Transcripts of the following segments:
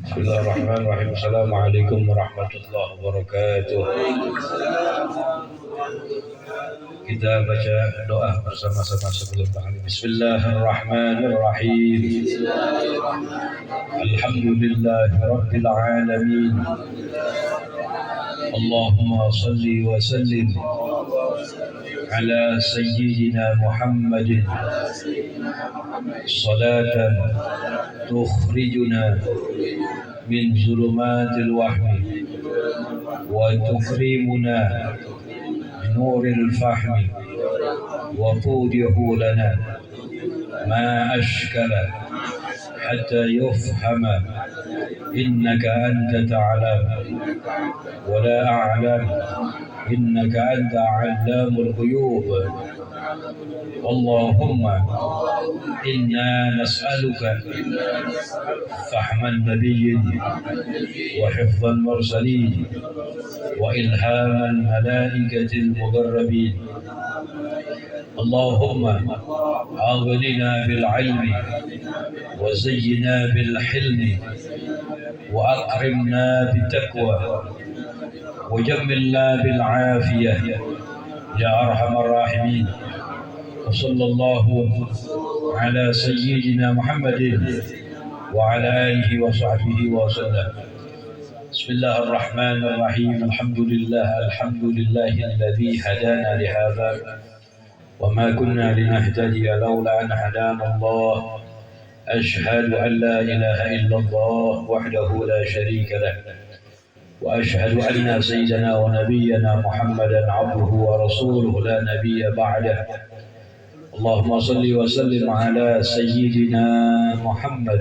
Bismillahirrahmanirrahim. Assalamualaikum warahmatullahi wabarakatuh. Kita baca doa bersama-sama sebelum tahlilan. Bismillahirrahmanirrahim. Alhamdulillahirabbil alamin. Allahumma salli wa sallim ala sayyidina Muhammadin salatan tukhrijuna min zulumatil wahmi wa tukrimuna min nuril fahmi wa tudihu lana ma ashkala hatta yufhama innaka anta ta'lam wa la a'lam innaka anta 'allamul ghuyub. Allahumma inna nas'aluka fahman nabiyyin wa hifdhan mursalin wa ilhaman malaikatil muqarrabin. Allahumma aghnina bil ilmi wa zayyina bil hilmi wa akrimna bit taqwa wa jammilna bil afiyah ya arhamar rahimin. Wassallallahu ala sayyidina Muhammadin wa ala alihi wa sahbihi wa sallam. Bismillahirrahmanirrahim. Alhamdulillahi alladhi hadana li hadha wa ma kunna linahtadiya lawla an hadana Allah. Ashhadu an la ilaha illallah wahdahu la sharika lah wa ashhadu anna sayyidana wa nabiyyana Muhammadan abduhu wa rasuluhu la nabiyya ba'dah. Allahumma salli wa sallim ala sayyidina Muhammad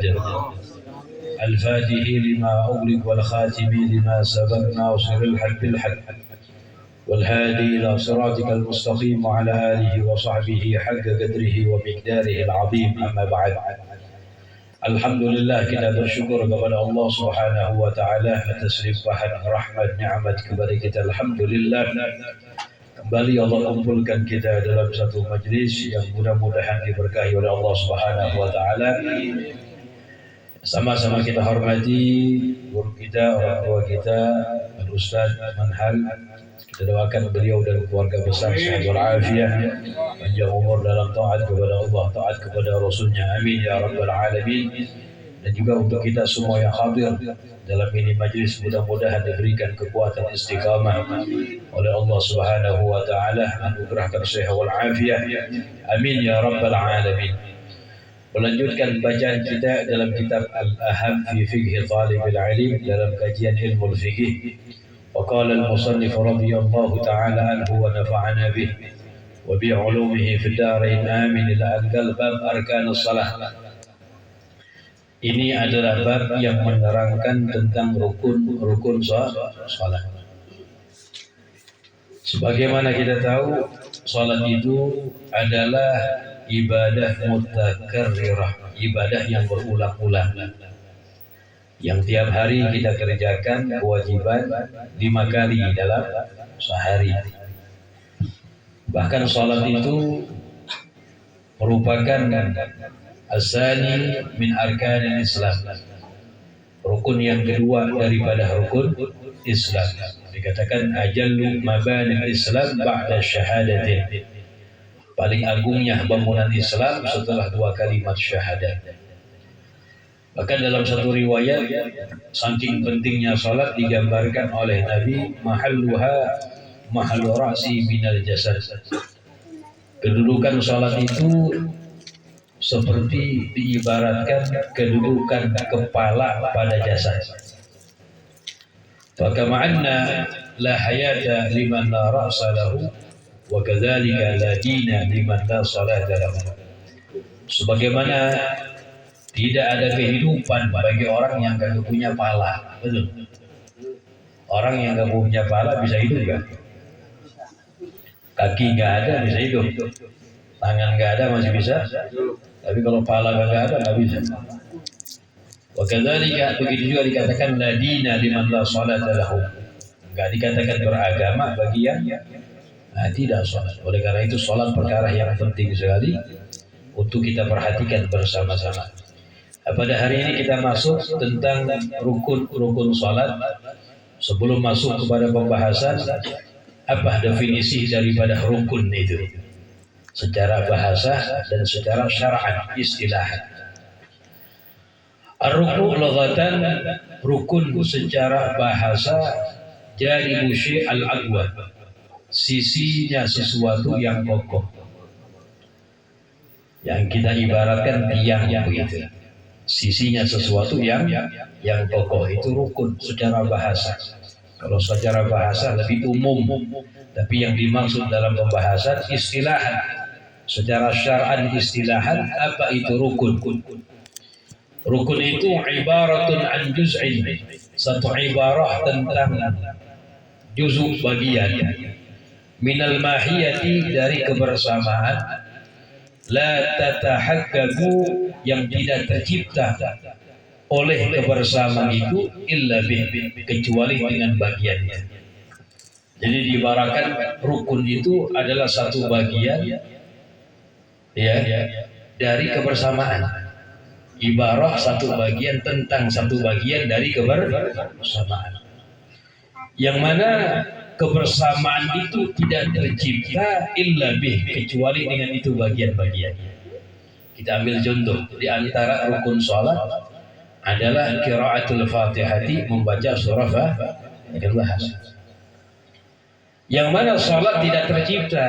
al-fatihi lima ughliq wal khatimi lima sabaq nasiril haqq bil haqq wal hadi ila siratikal mustaqim wa ala alihi wa sahbihi haqqa qadrihi wa miqdarihi al-azim. Amma ba'd. Alhamdulillah, kita bersyukur kepada Allah Subhanahu wa taala atas limpahan rahmat nikmat kepada kita. Alhamdulillah, kembali Allah kumpulkan kita dalam satu majlis yang mudah-mudahan diberkahi oleh Allah Subhanahu wa taala. Sama-sama kita hormati guru kita, orang tua kita, Al-Ustaz Manhal. Kita doakan beliau dan keluarga besar sehat walafiat, panjang umur dalam taat kepada Allah, taat kepada Rasulnya. Amin ya rabbal alamin. Dan juga untuk kita semua yang hadir dalam ini majlis, mudah-mudahan diberikan kekuatan istiqamah oleh Allah Subhanahu wa taala, anugerahkan sehat walafiat. Amin ya rabbal alamin. Melanjutkan bacaan kita dalam kitab Al-Aham fi Fiqh Talibil Ilm, dalam kajian ilmu fikih. وقال المصنف رضي الله تعالى عنه ونفعنا به وبعلومه في الدارين آمين إلى أن قال باب أركان الصلاة. Ini adalah bab yang menerangkan tentang rukun salat. Sebagaimana kita tahu, salat itu adalah ibadah mutakarrirah, ibadah yang berulang-ulang, yang tiap hari kita kerjakan, kewajiban 5 kali dalam sehari. Bahkan salat itu merupakan asani min arkanil Islam, rukun yang kedua daripada rukun Islam. Dikatakan ajallu mabanil Islam ba'da syahadatin, paling agungnya bangunan Islam setelah 2 kalimat syahadat. Bahkan dalam satu riwayat, saking pentingnya salat digambarkan oleh Nabi, mahalluha mahallu ra'si minal jasad. Kedudukan salat itu seperti diibaratkan kedudukan kepala pada jasad. Fakama'anna la hayata liman la ra'sa lahu wa kadzalika la dina liman la salata lahu. Sebagaimana tidak ada kehidupan bagi orang yang tidak punya pala. Betul. Orang yang tidak punya pala bisa hidup kan? Kaki nggak ada bisa hidup, tangan nggak ada masih bisa. Tapi kalau pala nggak ada nggak bisa. Wa kadzalika, begitu juga dikatakan la dina liman la salata lahu. Enggak dikatakan beragama bagi yang tidak sholat. Oleh karena itu sholat perkara yang penting sekali untuk kita perhatikan bersama-sama. Pada hari ini kita masuk tentang rukun-rukun sholat. Sebelum masuk kepada pembahasan apa definisi daripada rukun itu secara bahasa dan secara syar'an istilah. Ar-rukun lughatan, rukun secara bahasa jadi syai' al-aqwa, sisinya sesuatu yang kokoh, yang kita ibaratkan tiang begitu. Sisinya sesuatu yang kokoh itu rukun secara bahasa. Kalau secara bahasa lebih umum, tapi yang dimaksud dalam pembahasan istilahan, secara syar'an istilahan apa itu rukun? Rukun itu ibaratun an juz'in, satu ibarah tentang juz'u bagian, minal mahiyati dari kebersamaan, la tatahakkamu yang tidak tercipta oleh kebersamaan itu illa bih, kecuali dengan bagiannya. Jadi diibaratkan rukun itu adalah satu bagian ya dari kebersamaan. Ibarah satu bagian tentang satu bagian dari kebersamaan. Yang mana kebersamaan itu tidak tercipta illa bih, kecuali dengan itu bagian-bagian. Kita ambil contoh di antara rukun salat adalah qiraatul Fatihati, membaca surah Al-Ikhlas. Yang mana salat tidak tercipta.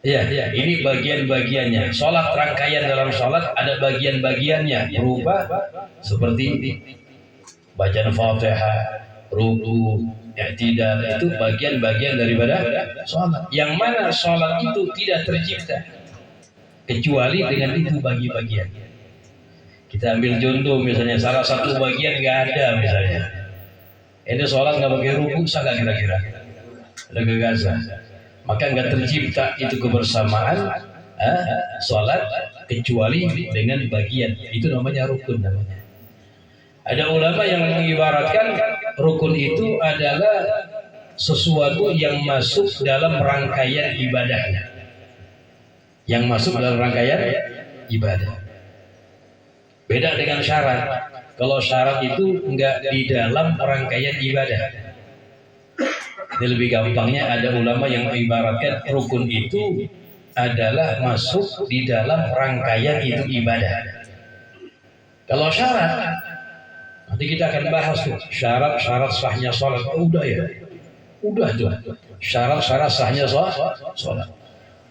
Ya, ini bagian-bagiannya. Salat, rangkaian dalam salat ada bagian-bagiannya berupa seperti bacaan Fatihah, ruku, i'tidal, itu bagian-bagian daripada salat. Yang mana salat itu tidak tercipta kecuali dengan itu bagian-bagian. Kita ambil contoh misalnya salah satu bagian nggak ada misalnya. Ini salat nggak pakai ruku, sah nggak kira-kira? Ada gagasan. Maka nggak tercipta itu kebersamaan salat kecuali dengan bagian. Itu namanya rukun namanya. Ada ulama yang mengibaratkan rukun itu adalah sesuatu yang masuk dalam rangkaian ibadahnya. Yang masuk dalam rangkaian ibadah. Beda dengan syarat. Kalau syarat itu enggak di dalam rangkaian ibadah. Ini lebih gampangnya ada ulama yang mengibaratkan rukun itu adalah masuk di dalam rangkaian itu ibadah. Kalau syarat, nanti kita akan bahas tuh syarat sahnya sholat. Udah tuh syarat sahnya sholat.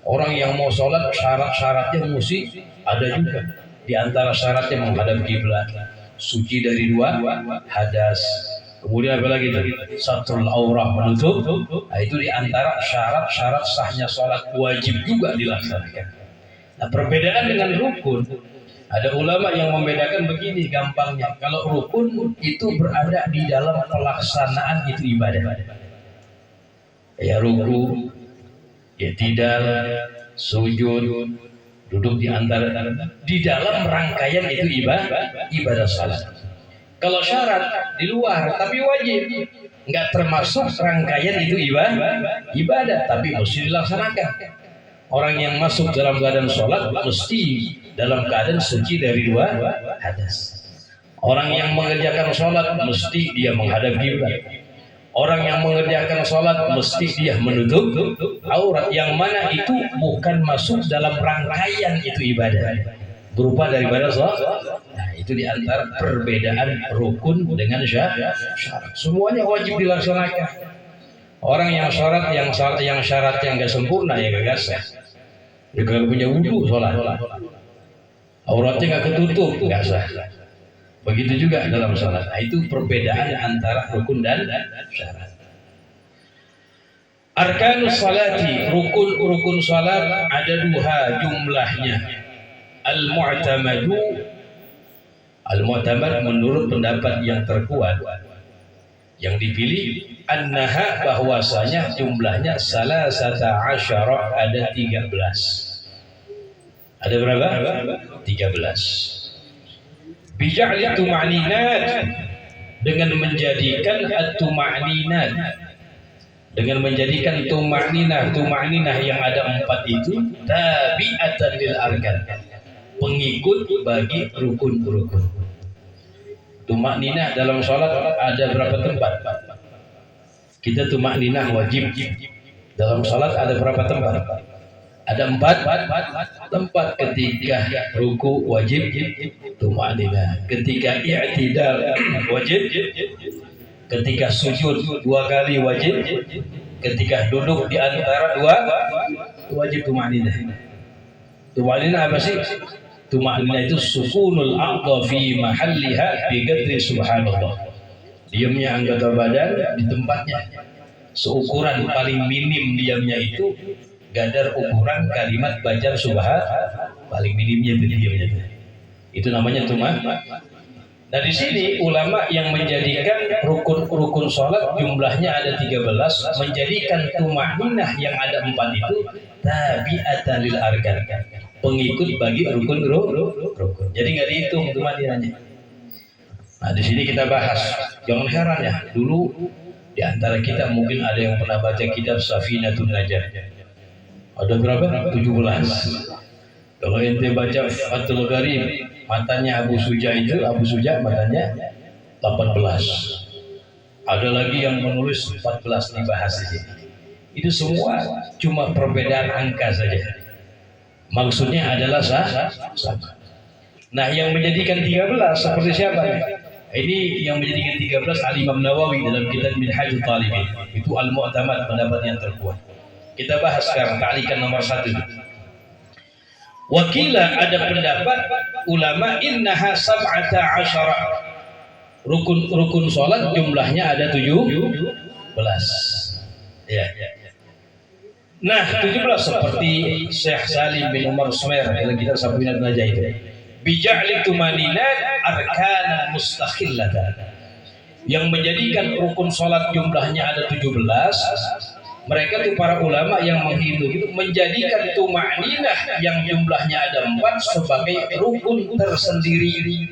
Orang yang mau sholat syaratnya mesti ada juga. Di antara syaratnya menghadap kiblat, suci dari dua hadas. Kemudian apa lagi tuh? Satrul aurah, menutup. Nah, itu di antara syarat sahnya sholat, wajib juga dilaksanakan. Nah, perbedaan dengan rukun, ada ulama yang membedakan begini gampangnya. Kalau rukun itu berada di dalam pelaksanaan itu ibadah. Ya ruku, i'tidal, sujud, duduk di antara di dalam rangkaian itu ibadah salat. Kalau syarat di luar tapi wajib, nggak termasuk rangkaian itu ibadah tapi mesti dilaksanakan. Orang yang masuk dalam keadaan sholat mesti dalam keadaan suci dari dua hadas. Orang yang mengerjakan sholat mesti dia menghadap kiblat. Orang yang mengerjakan sholat mesti dia menutup aurat, yang mana itu bukan masuk dalam rangkaian itu ibadah berupa daripada sholat. Nah, itu diantara perbedaan rukun dengan syarat. Semuanya wajib dilaksanakan. Orang yang syaratnya nggak sempurna ya gak sah. Dia kalau punya wudu sholat, auratnya nggak ketutup nggak sah. Begitu juga dalam sholat. Nah, itu perbedaan antara rukun dan syarat. Arkanus salati, rukun salat ada dua jumlahnya. Al-mu'tamad menurut pendapat yang terkuat yang dipilih, annaha bahwasanya jumlahnya salasata asyara, ada 13. Ada berapa? 13. Bija'li tuma'ninat, dengan menjadikan at-tuma'ninat, dengan menjadikan tuma'ninah yang ada 4 itu tabi'atan lil arkan, pengikut bagi rukun-rukun. Tuma'ninah dalam sholat ada berapa tempat? Kita tuma'ninah wajib dalam sholat ada berapa tempat? Ada 4 tempat. Ketika ruku wajib tuma'ninah, ketika i'tidal wajib, ketika sujud 2 kali wajib, ketika duduk di antara 2 wajib tuma'ninah. Tuma'ninah apa sih? Tuma'ninah itu sukunul a'dha fi mahalliha bi qadri subhanallah. Diamnya anggota badan di tempatnya. Seukuran paling minim diamnya itu gadar ukuran kalimat baca subhanallah, paling minimnya itu diamnya. Itu namanya tuma'ninah. Nah di sini ulama yang menjadikan rukun-rukun sholat jumlahnya ada 13, menjadikan tuma'ninah yang ada 4 itu tabi'atan lil arkan, pengikut bagi rukun. Jadi nggak dihitung tuma'ninahnya. Nah di sini kita bahas, jangan heran ya, dulu di antara kita mungkin ada yang pernah baca kitab Safinatun Najah. Ada berapa? 17. Kalau ente baca Fathul Gharib, matanya Abu Suja matanya 18. Ada lagi yang menulis 14 dibahas di sini. Itu semua cuma perbedaan angka saja. Maksudnya adalah sama. Nah, yang menjadikan 13 seperti siapa? Ini yang menjadikan 13 Al-Imam Nawawi dalam kitab Minhajul Talibin. Itu Al-Mu'tamad, pendapat yang terkuat. Kita bahas sekarang ta'liqan nomor 1. Wakila, ada pendapat ulama innaha 17. Rukun sholat jumlahnya ada 17. Ya. Nah 17 seperti Syekh Salim bin Umar Sumer dalam kitab Safinatun Najah itu. Bija'li tumaninat arkanan mustakhillatan, yang menjadikan rukun sholat jumlahnya ada 17. Mereka itu para ulama yang menghitung itu menjadikan tuma'ninah yang jumlahnya ada 4 sebagai rukun tersendiri.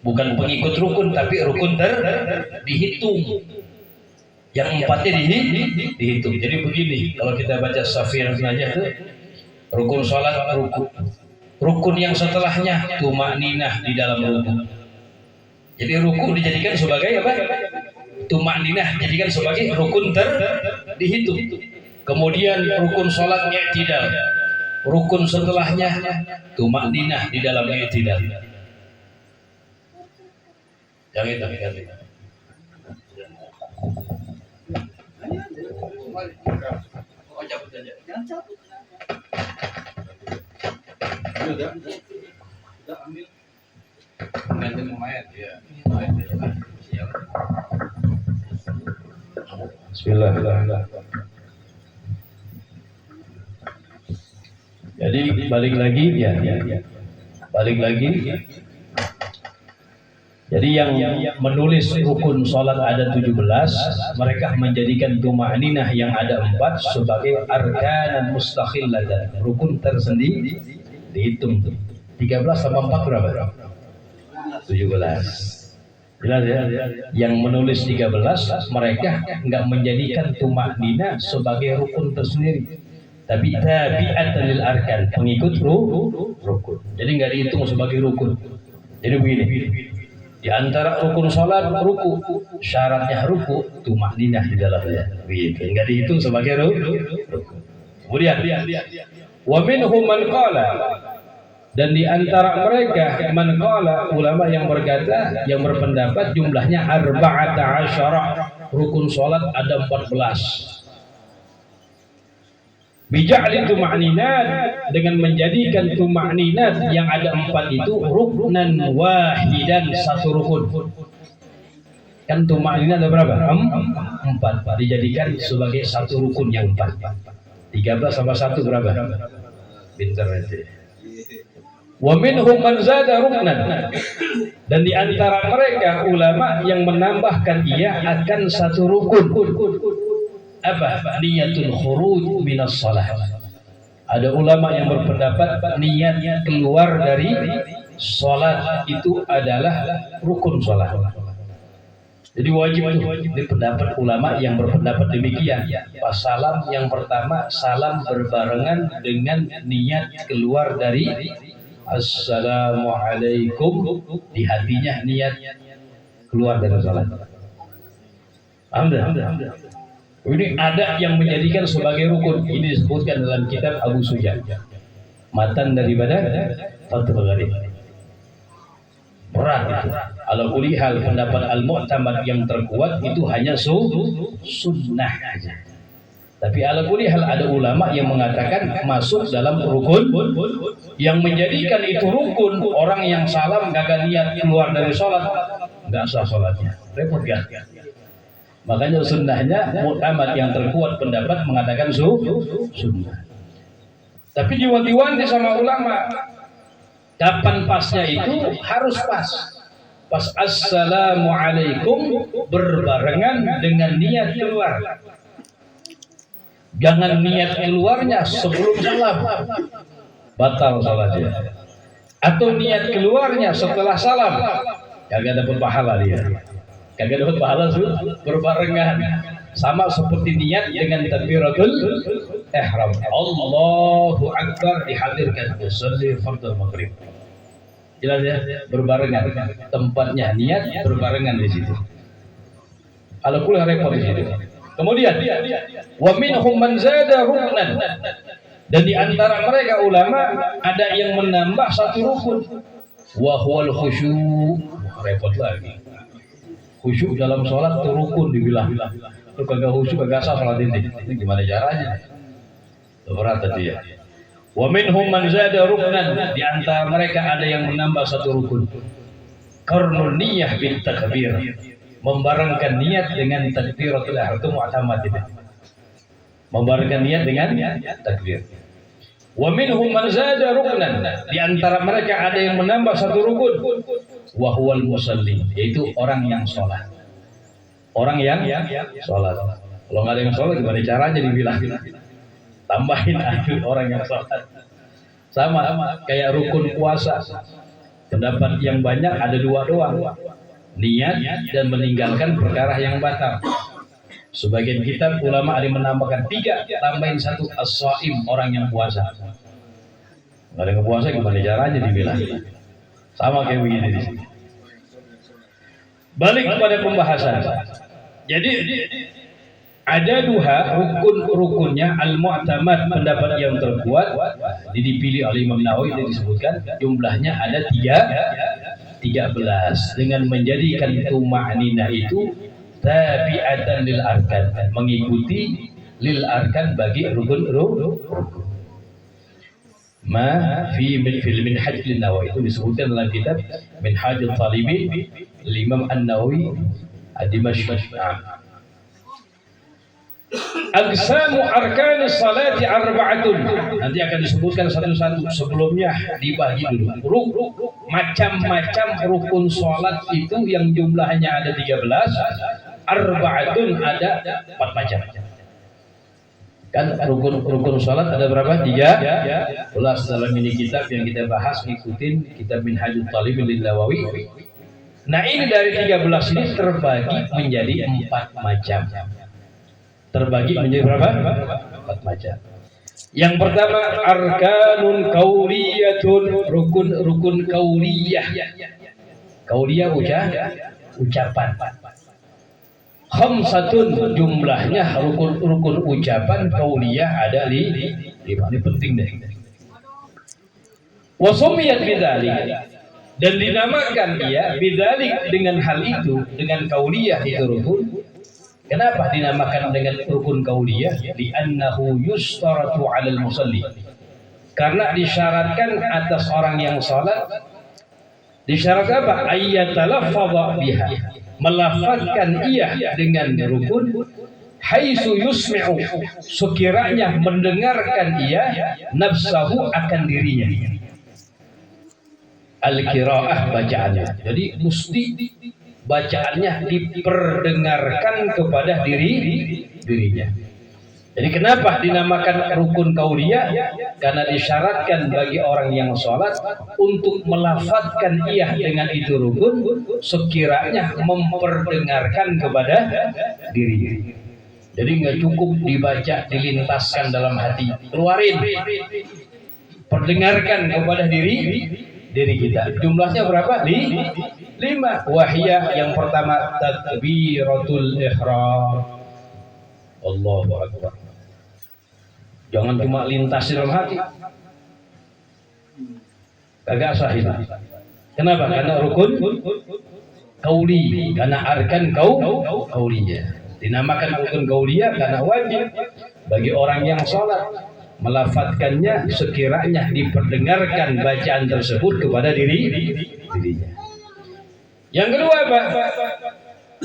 Bukan pengikut rukun, tapi rukun dihitung. Yang 4-nya dihitung. Jadi begini, kalau kita baca Safinatun Najah itu rukun sholat rukun yang setelahnya tuma'ninah di dalam rukun. Jadi rukun dijadikan sebagai apa? Tuma'ninah dijadikan sebagai rukun dihitung. Kemudian rukun sholat i'tidal, rukun setelahnya tuma'ninah di dalam i'tidal. Yang itu cabut aja. Jangan cabut. Udah ambil. Nanti mau main ya. Bismillah. Jadi balik lagi ya. Balik lagi. Jadi yang menulis rukun sholat ada 17, mereka menjadikan tuma'ninah yang ada 4 sebagai arkanan mustakhillatan, rukun tersendiri. Dihitung 13 sama 4 berapa? 17. Jelas ya? Yang menulis 13 mereka enggak menjadikan tuma'ninah sebagai rukun tersendiri, tapi tabi'atan lil arkan, pengikut rukun. Jadi enggak dihitung sebagai rukun. Jadi begini, di antara rukun sholat ruku, syaratnya ruku tuma'ninah di dalamnya. Begitu. Enggak dihitung sebagai rukun. Kemudian wa minhum man qala, dan di antara mereka man qala, ulama yang berkata, yang berpendapat jumlahnya 14, rukun sholat ada 14. Bija'li tuma'ninat, dengan menjadikan tuma'ninat yang ada 4 itu ruknan wahidan, satu rukun. Kan tuma'ninat ada berapa? 4. Dijadikan sebagai satu rukun yang 4. 13 sama 1 berapa? Pintar aja. Wa minhum man zada ruknan, dan di antara mereka ulama yang menambahkan ia akan satu rukun. Apa? Niyatul khuruj minas shalah. Ada ulama yang berpendapat niat keluar dari sholat itu adalah rukun sholat. Jadi wajib itu. Ini pendapat ulama yang berpendapat demikian. Pas salam yang pertama, salam berbarengan dengan niat keluar dari Assalamualaikum, di hatinya niat keluar dari sholat. Alhamdulillah. Ini ada yang menjadikan sebagai rukun. Ini disebutkan dalam kitab Abu Suja, matan daripada Fathul Gharib. Berat itu. Ala kulli hal, pendapat al-mu'tamad yang terkuat itu hanya sunnah aja. Tapi ala kulli hal ada ulama yang mengatakan masuk dalam rukun, yang menjadikan itu rukun. Orang yang salam gagal niat keluar dari sholat, nggak sah sholatnya. Repot kan? Makanya sunnahnya mu'tamad yang terkuat pendapat mengatakan sunnah. Tapi diwanti-wanti sama ulama, kapan pasnya itu harus pas. Pas Assalamualaikum berbarengan dengan niat keluar. Jangan niat keluarnya sebelum salam, batal salatnya. Atau niat keluarnya setelah salam, kagak dapat pahala dia. Kagak dapat pahala berbarengan. Sama seperti niat dengan takbiratul ihram. Allahu Akbar dihadirkan usolli fardhu maghrib. Jelas ya, berbarengan. Tempatnya niat berbarengan di situ. Kalau kuliah repot di situ. Kemudian, wa minhum man zada ruknan. Dan di antara mereka ulama ada yang menambah satu rukun. Wa huwal khusyu'. Repot lagi. Khusyuk dalam sholat itu rukun dibilang. Lu kagak khusyuk kagak sah sholat ini. Ini gimana caranya? Berat tadi ya. Wa minhum man zada ruknan. Di antara mereka ada yang menambah satu rukun. Qarnun niyyah bil takbir. Membarengkan niat dengan takbiratul ihram, itu mu'tamad itu. Membarengkan niat dengan takbir. Wa minhum man zada ruknan. Di antara mereka ada yang menambah satu rukun. Wa huwal musalli, yaitu orang yang sholat. Orang yang sholat. Kalau nggak ada yang sholat gimana caranya dibilang? Tambahin aja orang yang sholat. Sama kayak rukun puasa. Pendapat yang banyak ada dua doang. Niat dan meninggalkan perkara yang batal. Sebagian kitab ulama ada yang menambahkan 3, tambahin 1, as-shaim, orang yang puasa. Nggak ada yang puasa gimana caranya dibilang? Sama kayak begini di sini. Balik kepada pembahasan. Jadi ada dua rukun-rukunnya al-mu'tamad, pendapat yang terkuat dipilih oleh Imam Nawawi, yang disebutkan jumlahnya ada 13 dengan menjadikan tuma'ninah itu tabi'atan lil arkan, mengikuti lil arkan bagi rukun. Ma fi minhaj An-Nawawi, itu disebutkan dalam kitab Minhajul Talibin Imam An-Nawawi ad-Dimashqi. Aqsamu arkanis salati arba'atun. Nanti akan disebutkan satu-satu, sebelumnya dibagi dulu. Macam-macam rukun salat itu yang jumlahnya ada 13. Arba'atun ada 4 macam. Kan rukun salat ada berapa? 13 dalam ini kitab yang kita bahas, ngikutin kitab Minhajul Talibin Nawawi. Nah, ini dari 13 ini terbagi menjadi 4 macam. Terbagi menjadi berapa? 4 macam. Yang pertama arkanun qauliyatun, rukun qauliyah. Qauliyah ucapan. Khamsatun, jumlahnya rukun ucapan qauliyah ada 5. Ini penting deh. Wa sumiyat bidzalik, dan dinamakan dia bidzalik dengan hal itu, dengan qauliyah itu rukun. Kenapa dinamakan dengan rukun qauliyah? Li'annahu yustaratu 'alal musalli. Karena disyaratkan atas orang yang salat, disyarat apa? Ayyatalaffadha biha, melafazkan ia dengan rukun, haitsu yusmi'u, sekiranya mendengarkan ia nafsahu, akan dirinya. Al-qiraah, bacaannya. Jadi mesti bacaannya diperdengarkan kepada dirinya. Jadi kenapa dinamakan rukun kauliyah? Karena disyaratkan bagi orang yang sholat untuk melafadzkan iya dengan itu rukun sekiranya memperdengarkan kepada dirinya. Jadi nggak cukup dibaca, dilintaskan dalam hati, keluarin, perdengarkan kepada diri kita. Jumlahnya berapa? 5. Wahiyah yang pertama takbiratul ihram. Allahu Akbar. Jangan cuma lintas dalam hati. Kagak sah itu. Kenapa? Karena rukun kauli, karena arkan kaulinya. Dinamakan rukun kauliyah karena wajib bagi orang yang sholat melafadzkannya sekiranya diperdengarkan bacaan tersebut kepada dirinya. Yang kedua apa?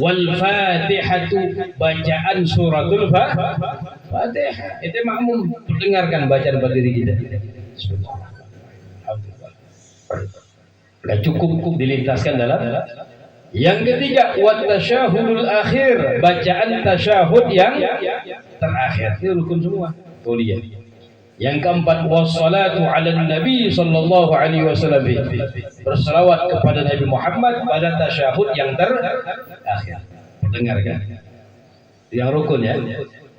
Wal Fatihatu, bacaan suratul Fatihah. Itu makmum dengarkan bacaan berdiri kita. Tidak cukup dilintaskan dalam. Yang ketiga, wat tasyahudul akhir, bacaan tasyahud yang terakhir. Itu rukun semua. Kauliyah. Yang keempat, wassalatu ala nabi sallallahu alaihi wasallam, berselawat kepada Nabi Muhammad pada tasyahud yang terakhir. Dengarkan. Yang rukun ya.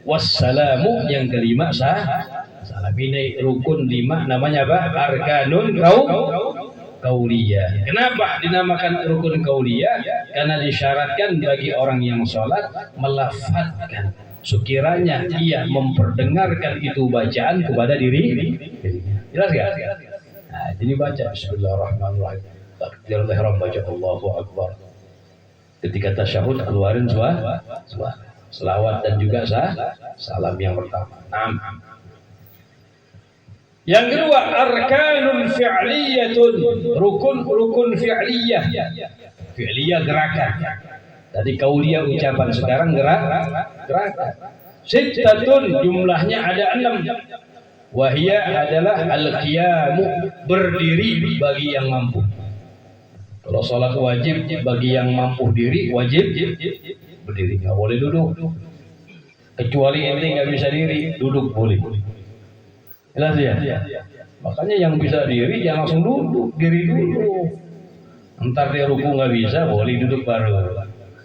Wassalamu yang kelima salam. Ini rukun 5 namanya apa? Arkanun kauliyah. Kenapa dinamakan rukun kauliyah? Karena disyaratkan bagi orang yang sholat melafadzkan sekiranya ia memperdengarkan itu bacaan kepada dirinya. Jelas ya? Nah, jadi baca Bismillahirrahmanirrahim. Takbiratul ihram, baca Allahu Akbar. Ketika tasyahud keluarin suara, selawat dan juga salam yang pertama. 6. Yang kedua, arkanun fi'liyatun, rukun fi'liyah. Fi'liyah gerakan. Tadi kauliyah ucapan, sekarang gerakan. Sittatun, jumlahnya ada 6. Wahia adalah al-qiyamu, berdiri bagi yang mampu. Kalau sholat wajib bagi yang mampu diri, wajib berdiri, nggak boleh duduk. Kecuali ente nggak bisa diri, duduk boleh. Jelas ya? Makanya yang bisa diri jangan langsung duduk, diri dulu. Entar dia ruku nggak bisa, boleh duduk baru.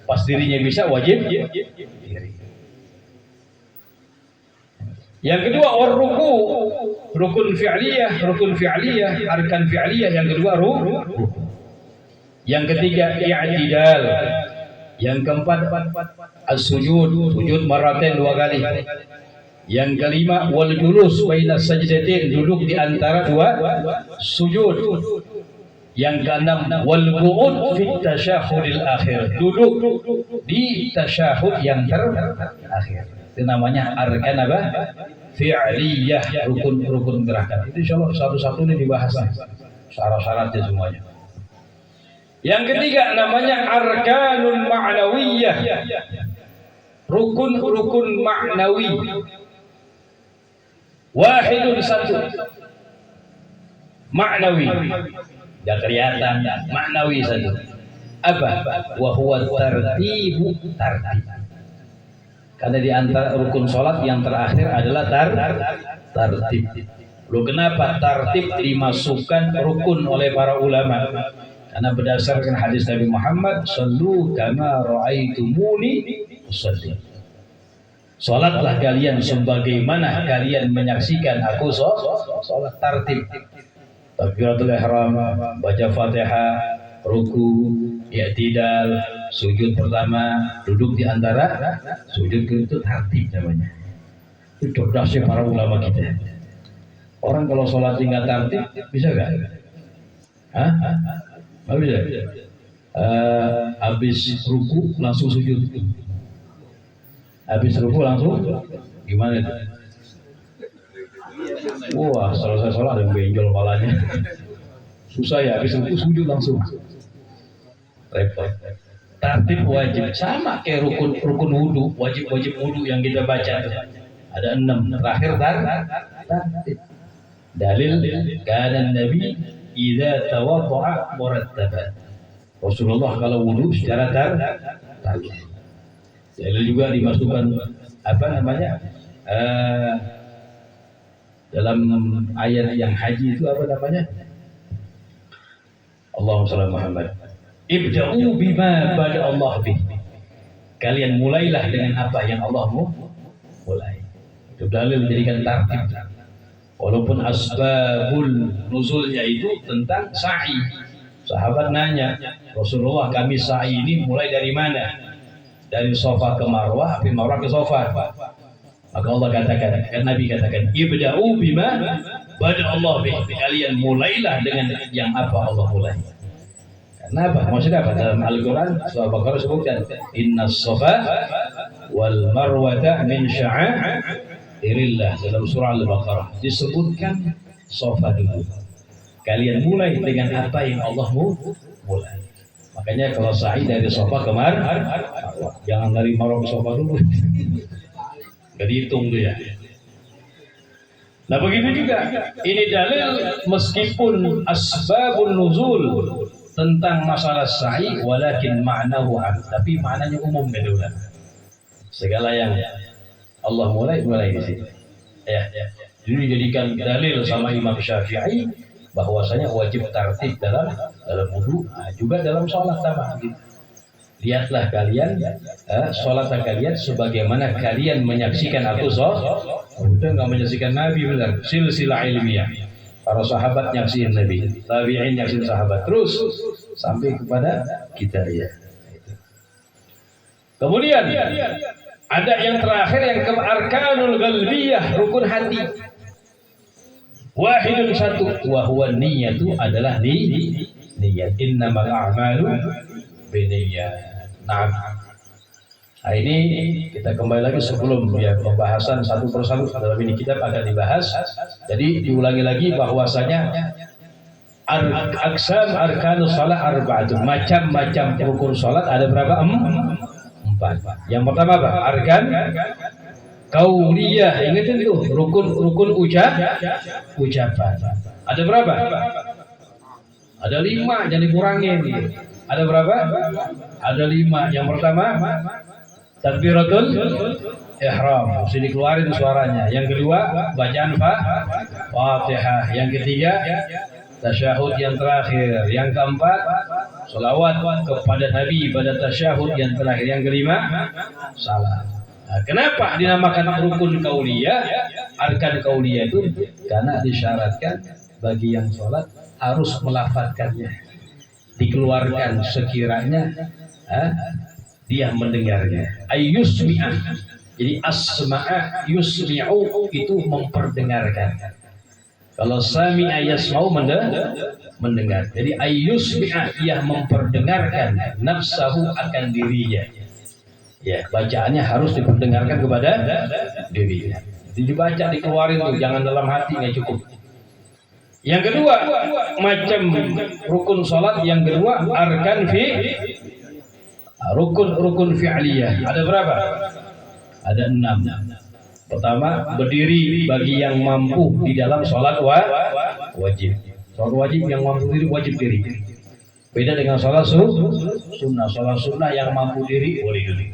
Pas dirinya bisa, wajib diri. Yang kedua, ruku, rukun fi'liyah, arkan fi'liyah. Yang kedua, ruku. Yang ketiga, i'tidal. Yang keempat, as-sujud, sujud maraten 2 kali. Yang kelima, wal julus baina sajdatin, duduk di antara 2 sujud. Yang keenam, wal qu'ud fi tasyahhudil akhir, duduk di tasyahud yang terakhir. Itu namanya arkan apa? Fi'liyah, rukun gerakan. Itu insyaallah satu-satu ini dibahas syarat-syaratnya semuanya. Yang ketiga namanya arkanun ma'nawiyah, rukun ma'nawi. Wahidun, satu, ma'nawi, tidak kelihatan, ma'nawi satu. Apa? Wahuwa tartib. Karena di antara rukun sholat yang terakhir adalah tartib. Loh, kenapa tartib dimasukkan rukun oleh para ulama? Karena berdasarkan hadis Nabi Muhammad, sallu kama ra'aitumuni usalli. Salatlah kalian sebagaimana kalian menyaksikan aku salat. Tartib. Takbiratul ihram, baca Fatihah, ruku, i'tidal, sujud pertama, duduk di antara sujud, itu tartib namanya. Itu cerdasnya para ulama kita. Orang kalau sholat tinggal tartib bisa gak? Hah? Gak bisa. Habis ruku langsung sujud. Habis ruku langsung gimana itu? Wah, selesai sholat ada yang benjol kepalanya. Susah ya, habis ruku sujud langsung. Repot. Tartib wajib sama kayak rukun wudu, wajib wudu yang kita baca itu. Ada 6. Terakhir tartib. Dalil, kana Nabi idza tawadda'a murattaban. Rasulullah kalau wudu secara tartib. Dalil juga dimasukkan apa namanya? uh, dalam ayat yang haji itu apa namanya? Allahumma shalli Muhammad. Ibda'u bima bada Allah bih. Kalian mulailah dengan apa yang Allah mulai. Itu dalil dijadikan tartib. Walaupun asbabul nuzulnya itu tentang sa'i. Sahabat nanya, Rasulullah kami sa'i ini mulai dari mana? Dari Safa ke Marwah, dari Marwah ke Safa. Maka Allah katakan, Nabi katakan, ibda'u bima bada Allah bih. Kalian mulailah dengan yang apa Allah mulai. Karena apa? Maksudnya apa? Dalam Al-Quran surah Baqarah sebutkan, innas Safa wal Marwata min sya'airillah. Dalam surah Al-Baqarah disebutkan Safa dulu. Kalian mulai dengan apa yang Allah mulai. Makanya kalau sa'i dari Safa ke Marwah, jangan dari Marwah ke Safa dulu. Gak dihitung tuh ya. Nah begitu juga ini dalil meskipun asbabun nuzul tentang masalah sa'i walakin ma'nahu am, tapi maknanya umum kan udah. Segala yang Allah mulai di sini. Ya. Jadi dijadikan dalil sama Imam Syafi'i bahwasanya wajib tartib dalam wudu, juga dalam sholat sama gitu. Lihatlah kalian sholat kalian sebagaimana kalian menyaksikan aku sholat. Udah nggak menyaksikan Nabi benar. Silsilah ilmiah. Para sahabat nyaksiin Nabi, tabi'in nyaksiin sahabat, terus sampai kepada kita ya. Kemudian ada yang terakhir yang ke arkanul qalbiyah, rukun hati. Wahidun satu, wa huwa niyatu adalah niyat. Innamal a'malu binniyat. Nah, ini kita kembali lagi sebelum ya pembahasan satu persatu dalam ini kitab akan dibahas. Jadi diulangi lagi bahwasanya aksam arkanus salat arba'atun, macam-macam rukun salat ada berapa? 4. Yang pertama apa? Arkan qauliyah, ingat itu rukun ucapan. Ada berapa? Ada 5, jangan dikurangin. Ada berapa? Ada 5. Yang pertama takbiratul ihram, mesti dikeluarin suaranya. Yang kedua bacaan Fatihah. Yang ketiga tasyahud yang terakhir. Yang keempat selawat kepada Nabi pada tasyahud yang terakhir. Yang kelima salam. Nah, kenapa dinamakan rukun qauliyah? Arkan qauliyah itu karena disyaratkan bagi yang sholat harus melafadzkannya, dikeluarkan sekiranya dia mendengarnya. Ayyusmi'ah, jadi asma'a yusmi'u itu memperdengarkan. Kalau sami'a yasma'u mendengar. Jadi ayyusmi'ah, ia memperdengarkan nafsahu akan dirinya. Ya, bacaannya harus diperdengarkan kepada dirinya. Jadi dibaca, dikeluarin tuh, jangan dalam hati, nggak cukup. Yang kedua, macam rukun salat yang kedua arkan rukun fi'liyah. Ada berapa? Ada 6. Pertama, berdiri bagi yang mampu di dalam salat wajib. Salat wajib yang mampu diri wajib diri. Beda dengan salat sunnah. Salat sunnah yang mampu diri boleh diri.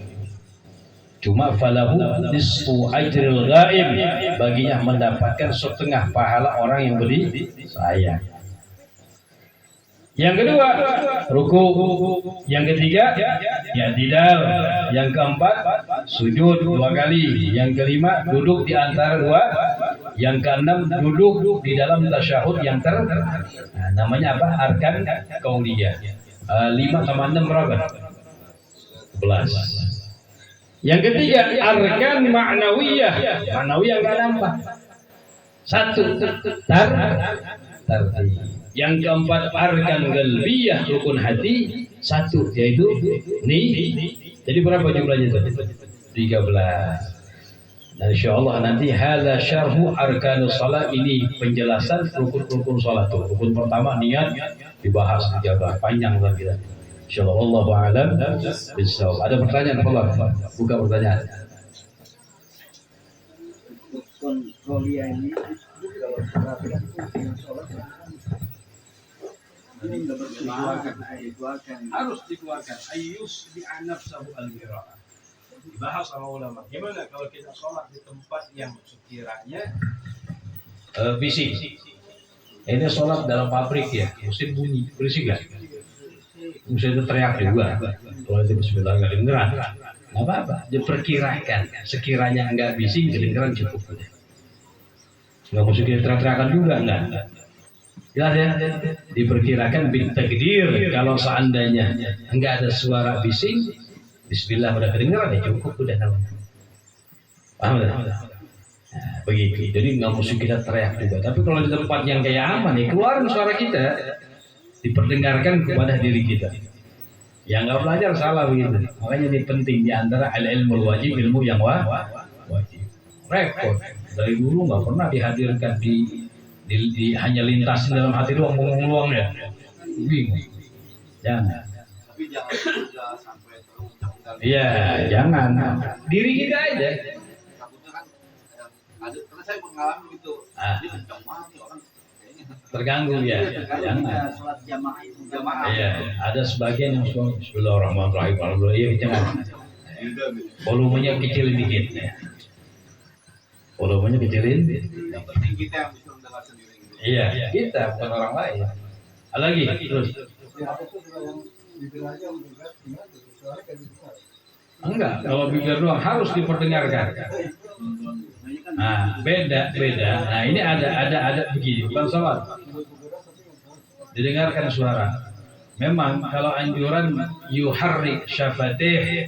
Cuma falahu nisfu ajril ghaib, baginya mendapatkan setengah pahala orang yang beri sayang. Yang kedua ruku, yang ketiga i'tidal, yang keempat sujud 2 kali, yang kelima duduk di antara 2, yang keenam duduk di dalam tasyahud yang namanya apa? Arkan qauliyah. 5 tambah 6 berapa? 11. Yang ketiga arkan ma'nawiyah. Ma'nawiyah enggak nampak. 1 tartib. Yang keempat arkan qalbiyah, rukun hati 1, yaitu jadi berapa jumlahnya itu? 13. Dan insyaallah nanti hadza syarhu arkanus shalah, ini penjelasan rukun-rukun salat. Rukun pertama niat dibahas 13, panjang kan kita. Insyaallah Allahu a'lam bissawab. Ada pertanyaan apa? Buka pertanyaan. Ini harus dikeluarkan. Ayyus bi'anafsahu al-qira'ah. dibahas sama ulama. Gimana kalau kita sholat di tempat yang sekiranya bising? Ini sholat dalam pabrik ya, mesin bunyi, berisik gak? Mesin itu teriak juga. Kalau itu bismillah nggak kedengeran, nggak apa-apa. Diperkirakan, sekiranya nggak bising, kedengeran cukup. Nggak mesti kita teriak-teriakan juga, enggak. Jelas ya? Diperkirakan bin takdir, kalau seandainya nggak ada suara bising, bismillah udah kedengeran ya cukup udah namanya. Paham tak? Nah, begitu. Jadi nggak mesti kita teriak juga. Tapi kalau di tempat yang kayak aman nih, keluarin suara kita, diperdengarkan kepada diri kita. Yang nggak belajar salah begitu. Makanya ini penting di antara ilmu wajib, ilmu yang wajib. Repot. Dari dulu nggak pernah dihadirkan di hanya lintasin dalam hati doang ngomong-ngomong ya. Bingung. Jangan. Tapi jangan juga sampai terlalu. Iya, jangan. Diri kita aja. Takutnya kan ada, karena saya mengalami gitu. Dia kencang banget nih orang kayaknya. Terganggu ya. Jangan. Sholat jamaah itu jamaah. Iya, ada sebagian yang suka Bismillahirrahmanirrahim. Alhamdulillah, iya jangan. Volumenya kecilin dikit ya. Volumenya kecilin. Yang penting kita yang bisa mendengar sendiri. Iya, kita bukan orang lain. Lagi terus. Enggak, kalau bibir doang harus diperdengarkan. Nah, beda. Nah, ini ada begini, bukan sholat. Didengarkan suara. Memang kalau anjuran yuharrik syafatih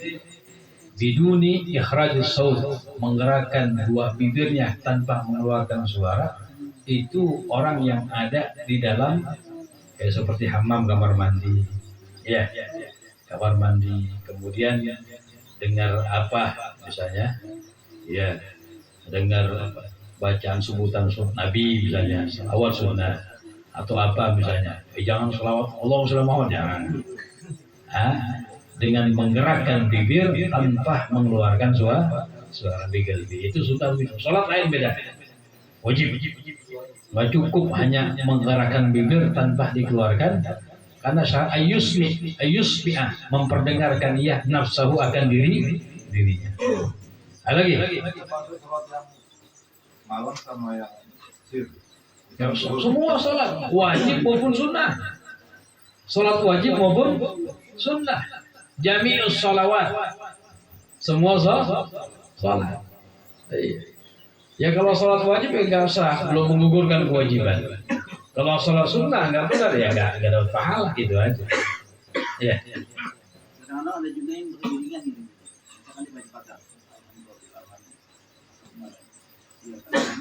biduni ikhrajus saut, menggerakkan dua bibirnya tanpa mengeluarkan suara, itu orang yang ada di dalam seperti hammam, kamar mandi. Ya, kamar mandi. Kemudian dengar apa misalnya? Ya, dengar bacaan sebutan Nabi misalnya, salawat sunnah atau apa misalnya. Jangan salawat Allahumma sholli Muhammad, jangan. Dengan menggerakkan bibir tanpa mengeluarkan suara bigel itu sudah sholat lain beda, wajib. Nggak cukup hanya menggerakkan bibir tanpa dikeluarkan, karena ayusmi'ah memperdengarkan ya nafsahu akan dirinya. Lagi Malam sama yang sir. Semua sholat wajib maupun sunnah, sholat wajib maupun sunnah. Jami'us sholawat, semua sholat. Ya kalau sholat wajib ya nggak sah, belum menggugurkan kewajiban. Kalau sholat sunnah nggak benar ya nggak dapat pahala, gitu aja. Ya. Kadang-kadang ada juga yang beriringan gitu. Misalkan dibaca pacar.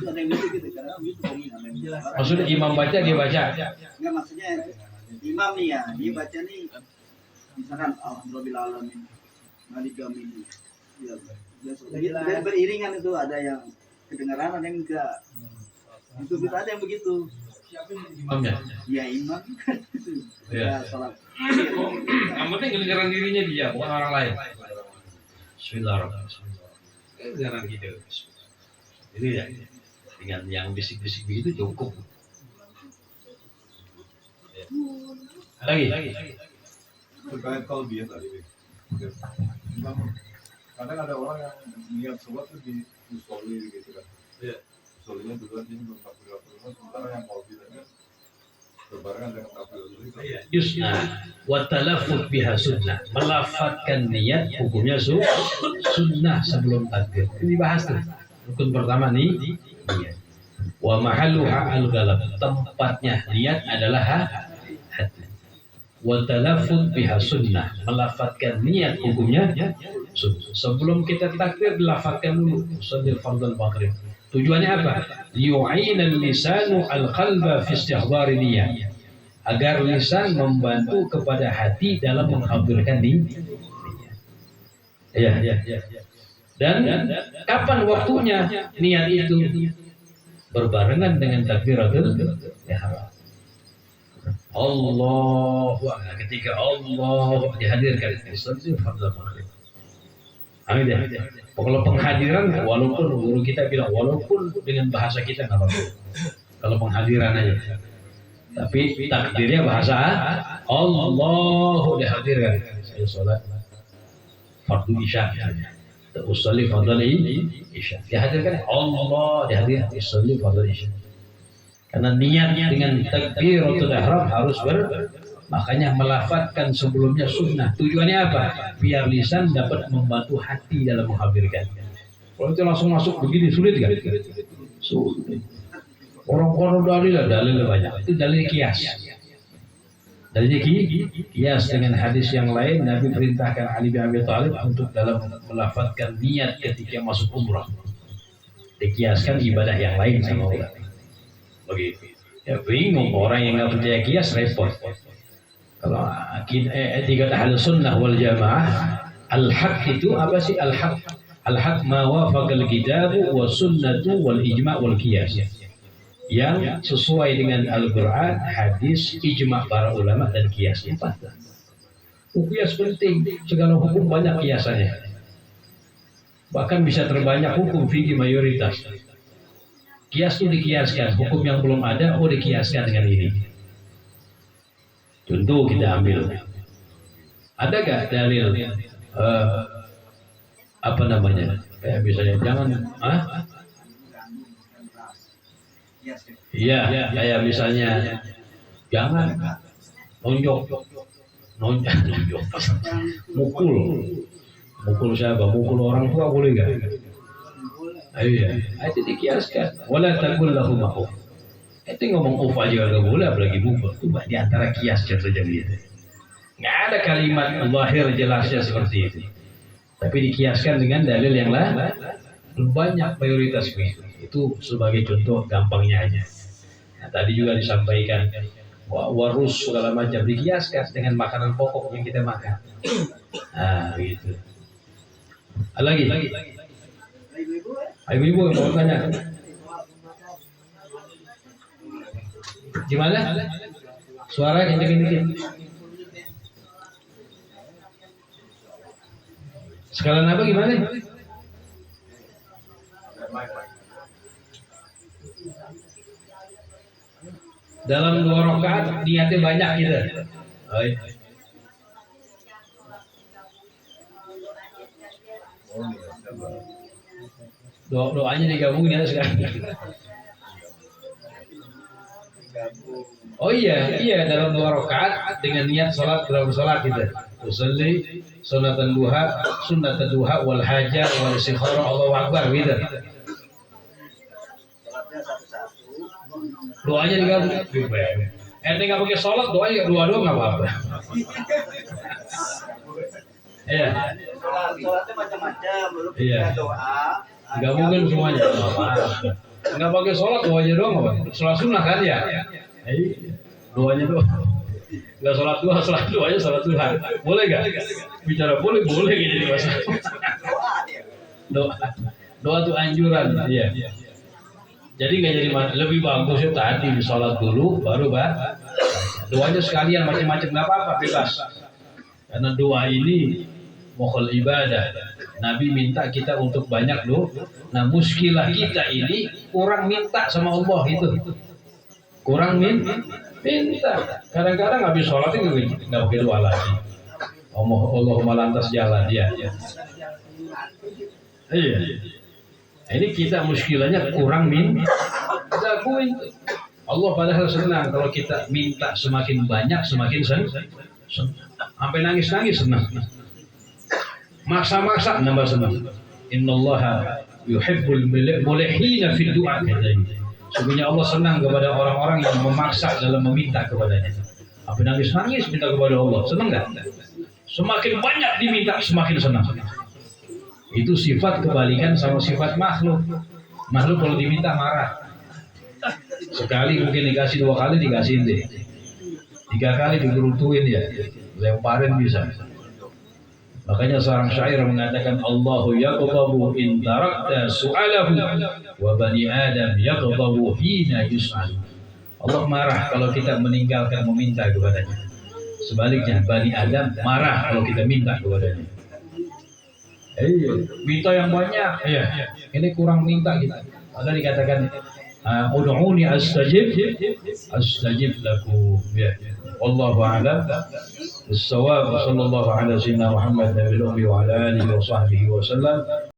Ada yang gitu kadang gitu Maksudnya imam baca dia baca. Enggak, maksudnya imam nih ya, dia baca nih misalkan alhamdulillahirrahmanirrahim malik yaumil ya, dan beriringan itu ada yang kedengaran, ada yang enggak. Itu bisa ada yang begitu. Imamnya. Ya imam. Ya. Salat. Yang penting kedengaran dirinya dia, bukan orang lain. Bismillahirrahmanirrahim. Kedengaran gitu. Jadi ya, dengan yang bisik-bisik begitu cukup. Lagi. Terkait kalbiyah tadi, kadang ada orang yang niat sholat tuh di musolli gitu kan. Iya. Musollinya duluan ini belum takbiratul, sementara yang kalbiyahnya berbarengan dengan takbiratul. Yusna wa talaffuz biha sunnah. Melafadzkan niat hukumnya sunnah sebelum takbir. Ini bahas tuh. Rukun pertama nih niat. Wa mahalluha al-ghalab. Tempatnya niat adalah hati. Wa talaffuz biha sunnah, melafadzkan niat hukumnya sunnah. Sebelum kita takbir dilafadzkan dulu sholli fardhu maghrib. Tujuannya apa? Yu'inal lisanu al-qalba fi istihdari niyyah. Agar lisan membantu kepada hati dalam menghadirkan niat. Ya. Dan kapan waktunya niat itu? Berbarengan dengan takbiratul ihram. Allah, ketika Allah dihadirkan itu fardhu maghrib. Amin ya. Kalau penghadiran, walaupun guru kita bilang walaupun dengan bahasa kita nggak apa-apa. Kalau penghadiran aja. Tapi takdirnya bahasa Allah dihadirkan. Saya sholat fardhu isya. usolli fardhu isya. Dihadirkan Allah, dihadirkan usolli fardhu isya. Karena niat dengan takbiratul ihram harus makanya melafadzkan sebelumnya sunnah. Tujuannya apa? Biar lisan dapat membantu hati dalam menghadirkan. Kalau itu langsung masuk begini sulit kan? Sulit. Orang-orang dalil banyak. Itu dalil kias. Dalil kias dengan hadis yang lain. Nabi perintahkan Ali bin Abi Thalib untuk dalam melafadzkan niat ketika masuk umrah. Dikiaskan ibadah yang lain sama orang. Begitu. Ya bingung orang yang nggak percaya kias repot. Kalau tiga ahli sunnah wal jamaah, al-haq itu apa sih al-haq? Al-haq ma wafaqal kitab wa sunnatu wal ijma' wal qiyas. Yang sesuai dengan Al-Qur'an, hadis, ijma' para ulama dan qiyas. Empat. Qiyas penting, segala hukum banyak qiyasannya. Bahkan bisa terbanyak hukum fikih mayoritas. Qiyas itu dikiaskan, hukum yang belum ada dikiaskan dengan ini. Contoh kita ambil, ada gak dalil apa namanya? Kayak misalnya jangan, iya, kayak misalnya jangan nonjok, mukul siapa? Mukul orang tua boleh gak? Iya, itu dikiaskan. Wala taqul lahum uff. Itu ngomong uff aja gak boleh, apalagi mukul. Itu di antara kias contohnya gitu. Nggak ada kalimat zahir jelasnya seperti itu. Tapi dikiaskan dengan dalil yang lain. Banyak mayoritas begitu. Itu sebagai contoh gampangnya aja. Nah, tadi juga disampaikan warus segala macam dikiaskan dengan makanan pokok yang kita makan. Nah, begitu. Lagi. Ibu-ibu mau tanya. Gimana? Suara kenceng-kenceng. Sekalian apa gimana? Dalam 2 rakaat niatnya banyak gitu. Oh, iya. Doanya digabungin ya sekarang. Oh iya dalam 2 rakaat dengan niat salat berapa salat kita. Usolli sunatan duha wal hajar wal istikhara Allahu akbar gitu. Doanya digabung. Ente nggak pakai salat doanya dua-dua nggak apa-apa. Iya. Sholatnya macam-macam, Iya. doa. Gabungkan semuanya. Nggak pakai sholat doanya doang apa? Sholat sunnah kan ya? Doanya doang. Nggak sholat dua aja sholat Tuhan. Boleh nggak? Bicara boleh gitu di masa. Doa itu anjuran. Iya. Jadi nggak jadi lebih bagus ya tadi sholat dulu baru doanya sekalian macam-macam nggak apa-apa bebas. Karena doa ini mukhal ibadah. Nabi minta kita untuk banyak doa. Nah muskilah kita ini kurang minta sama Allah itu. Kurang minta. Kadang-kadang habis sholat itu nggak pakai doa lagi. Allahumma lantas jalan dia. Iya. Ini kita muskilahnya kurang minta. Kita akuin. Allah padahal senang kalau kita minta semakin banyak semakin senang. Sampai nangis-nangis senang. Maksa-maksa nambah senang. Innallaha yuhibbul mulihina fid du'a katanya. Sesungguhnya Allah senang kepada orang-orang yang memaksa dalam meminta kepadanya. Sampai nangis-nangis minta kepada Allah. Senang enggak? Semakin banyak diminta semakin senang. Itu sifat kebalikan sama sifat makhluk. Makhluk kalau diminta marah. Sekali mungkin dikasih 2 kali dikasihin deh. 3 kali digerutuin ya. Lemparin bisa. Makanya seorang syair mengatakan Allahu yaqdabu in tarakta su'alahu wa bani Adam yaqdabu hina yus'al. Allah marah kalau kita meninggalkan meminta kepadanya. Sebaliknya Bani Adam marah kalau kita minta kepadanya. Minta yang banyak. Iya. Ini kurang minta kita. Ada dikatakan ud'uni astajib lakum. Ya. Wallahu a'lam bis-shawab. Sallallahu ala sayyidina Muhammad nabiyil ummi wa ala alihi wa sahbihi wa sallam.